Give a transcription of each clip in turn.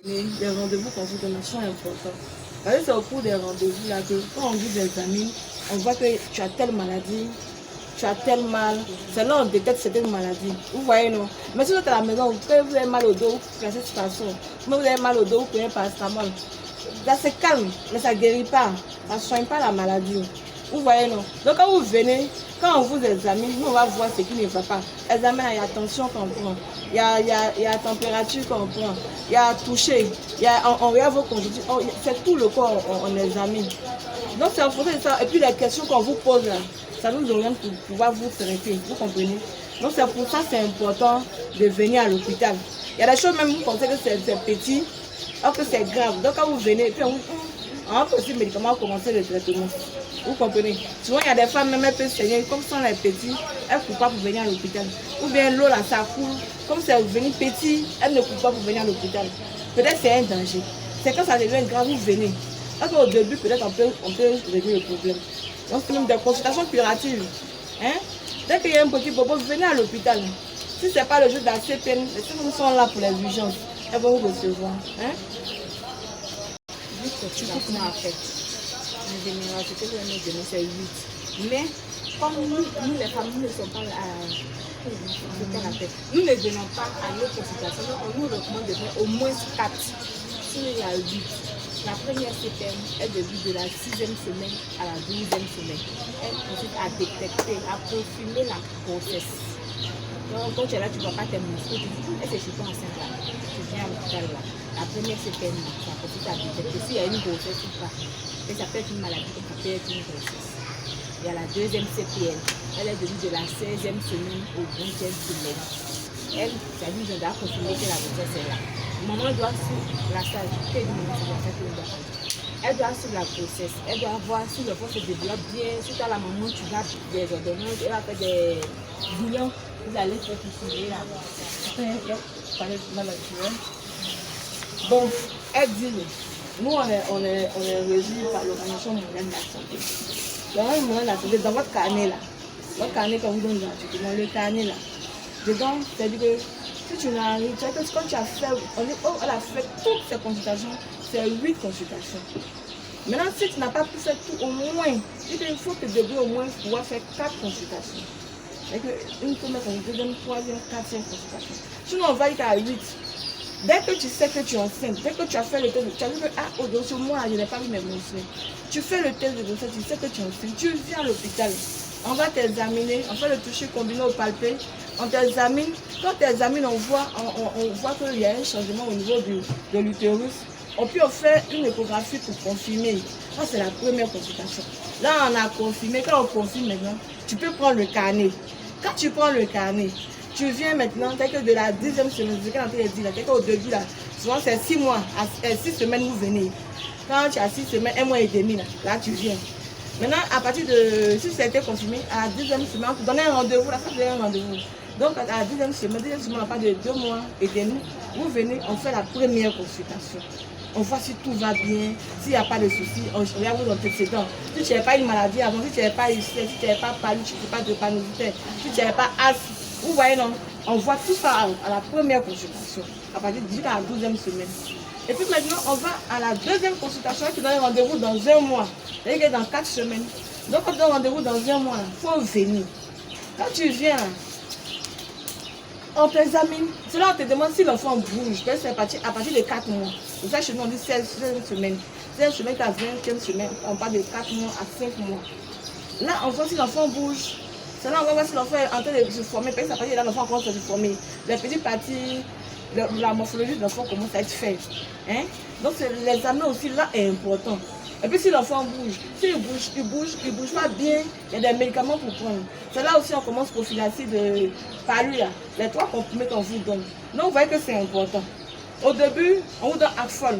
Les rendez-vous qu'on vous donne sont importants. Parce que c'est au cours des rendez-vous là que quand on vous examine, on voit que tu as telle maladie, tu as tel mal. C'est là on détecte certaines maladies. Vous voyez, non? Mais si vous êtes à la maison, quand vous avez mal au dos, vous prenez cette façon. Quand vous avez mal au dos, vous prenez paracétamol. Là, c'est calme, mais ça ne guérit pas. Ça ne soigne pas la maladie. Vous voyez, non? Donc, quand vous venez, quand on vous examine, nous, on va voir ce qui ne va pas. Examen, il y a tension qu'on prend, il y a température qu'on prend, il y a toucher, on regarde vos conjonctions, c'est tout le corps, on examine. Donc, c'est en fonction de ça. Et puis, les questions qu'on vous pose là, ça nous oriente pour pouvoir vous traiter. Vous comprenez? Donc, c'est pour ça que c'est important de venir à l'hôpital. Il y a des choses, même vous pensez que c'est petit, alors que c'est grave. Donc, quand vous venez, puis on peut aussi médicaments commencer le traitement. Vous comprenez? Souvent, il y a des femmes, même elles peuvent saigner, comme ça, les petits, elles ne courent pas pour venir à l'hôpital. Ou bien l'eau là, ça coule, comme c'est venu petit, elles ne courent pas pour venir à l'hôpital. Peut-être c'est un danger. C'est quand ça devient grave, vous venez. Parce qu'au début, peut-être on peut régler le problème. Donc, c'est même des consultations curatives. Hein? Dès qu'il y a un petit bobo, venez à l'hôpital. Si ce n'est pas le jour de la CPN, les CPN sont là pour les urgences. Elles vont vous recevoir. Hein? En fait, en général, ce que je vais donner, c'est 8. Mais comme nous les femmes, nous ne sommes pas nous ne venons pas à nos consultations, donc on nous recommande de faire au moins 4. Sinon, il y a 8. La première CPM est de la 6e semaine à la 12e semaine. Elle consiste à détecter, à confirmer la grossesse. Donc, quand tu es là, tu ne vois pas tes muscles, tu dis, est-ce que je suis pas enceinte là? Tu viens à l'hôpital là. La première CPM, ça consiste à détecter s'il y a une grossesse ou pas. Et ça peut être une maladie, ça peut être une grossesse. Il y a la deuxième CPN. Elle est de la 16e semaine au 20e semaine. Elle, ça dit qu'on doit confirmer que la grossesse est là. Maman doit suivre la sage. Elle doit suivre la grossesse. Elle doit voir si le corps se développe bien. Si tu as la maman, tu vas des ordonnances. Elle va faire des bilans. Vous allez faire tout ça là. Bon, elle dit, nous on est régi par l'Organisation mondiale de la santé. L'Organisation mondiale de la santé, dans votre carnet qu'on vous donne gratuitement, le carnet là, dedans, c'est-à-dire que si tu n'arrives, tu sais que quand tu as fait, elle a fait toutes ces consultations, c'est 8 consultations. Maintenant, si tu n'as pas pu faire tout, au moins, il faut te débrouiller au moins pour pouvoir faire 4 consultations. Une première consultation, une troisième, quatrième consultation. Sinon, on va aller à 8. Dès que tu sais que tu es enceinte, dès que tu as fait le test, tu as vu que au-dessus, moi, je n'ai pas vu mes menstrues. Tu fais le test de grossesse, tu sais que tu es enceinte, tu viens à l'hôpital. On va t'examiner, on fait le toucher combiné au palpé, on t'examine. Quand on t'examine, on voit qu'il y a un changement au niveau de l'utérus. Et puis on fait une échographie pour confirmer. Ça, c'est la première consultation. Là, on a confirmé. Quand on confirme maintenant, tu peux prendre le carnet. Quand tu prends le carnet, tu viens maintenant, dès que de la 10e semaine, c'est quand on dit là, dès qu'au début, là, souvent c'est 6 mois, à 6 semaines, vous venez. Quand tu as 6 semaines, 1 mois et demi, là tu viens. Maintenant, à partir de, si ça a été confirmé, à la 10e semaine, on te donne un rendez-vous, là, ça c'est un rendez-vous. Donc, à la 10e semaine, on parle de 2 mois et demi, vous venez, on fait la première consultation. On voit si tout va bien, s'il n'y a pas de soucis, on regarde vos antécédents. Si tu n'avais pas une maladie avant, si tu n'avais pas ulcère, si tu n'avais pas palu, tu ne fais pas de panosité, si tu n'avais pas asthme, vous voyez, non, on voit tout ça à la première consultation, à partir de la 12e semaine. Et puis maintenant, on va à la deuxième consultation qui donne rendez-vous dans 1 mois, c'est-à-dire dans 4 semaines. Donc, on donne rendez-vous dans 1 mois, il faut venir. Quand tu viens, on t'examine. C'est là on te demande si l'enfant bouge. C'est à partir de 4 mois. C'est ça chez nous on dit 16 semaines. 16 semaines à 20e semaine. On parle de 4 mois à 5 mois. Là, on voit si l'enfant bouge. C'est là on va voir si l'enfant est en train de se former. Parce que ça partir de là, l'enfant commence à se former. Les petites parties, la morphologie de l'enfant commence à être faite. Hein? Donc l'examen aussi là est important. Et puis si l'enfant bouge, s'il bouge pas bien, il y a des médicaments pour prendre. C'est là aussi on commence prophylaxie de palu, les 3 comprimés qu'on vous donne. Donc vous voyez que c'est important. Au début, on vous donne Afol.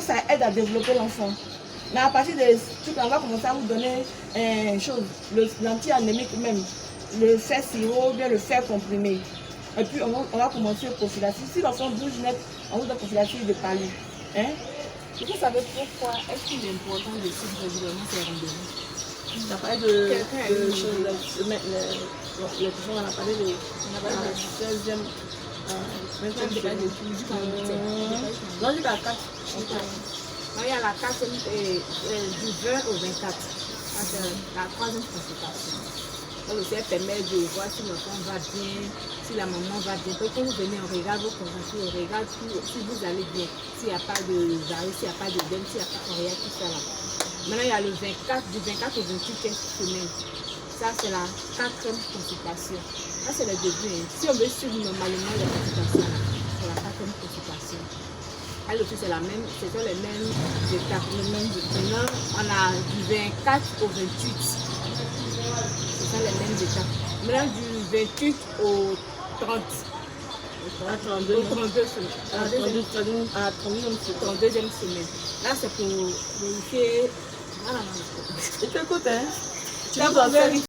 Ça aide à développer l'enfant. Mais à partir de tout, on va commencer à vous donner l'anti-anémique même, le fer sirop, bien le fer comprimé. Et puis on va commencer prophylaxie. Si l'enfant bouge net, on vous donne prophylaxie de palu. Hein? Vous savez pourquoi est-ce qu'il est important de suivre régulièrement ces rendez-vous? On a parlé de choses, on a parlé de la 16e 25 dépend de semaines. tout, jusqu'à 8e. Non, jusqu'à 4. Donc, il y a la 4e, du 20 au 24. C'est la 3e consultation. Donc, ça permet de voir si l'enfant va bien, si la maman va bien. Donc, quand vous venez, on regarde vos contractions, on regarde si vous allez bien, s'il n'y a pas de varice, s'il n'y a pas de dème, s'il n'y a pas de rien, tout ça là. Maintenant, il y a le 24, du 24 au 28 semaines. Ça, c'est la 4e consultation. Ça, c'est le début. Hein. Si on veut suivre normalement les consultations, c'est la 4e consultation. Elle aussi, c'est la même, ce sont les mêmes étapes. Maintenant, on a du 24 au 28. Ce sont les mêmes étapes. Maintenant, du 28 au 30. À 32. Au 32 semaines. À 32e semaine. Là, c'est pour vérifier. Je t'écoute, hein. Tu vas vérifier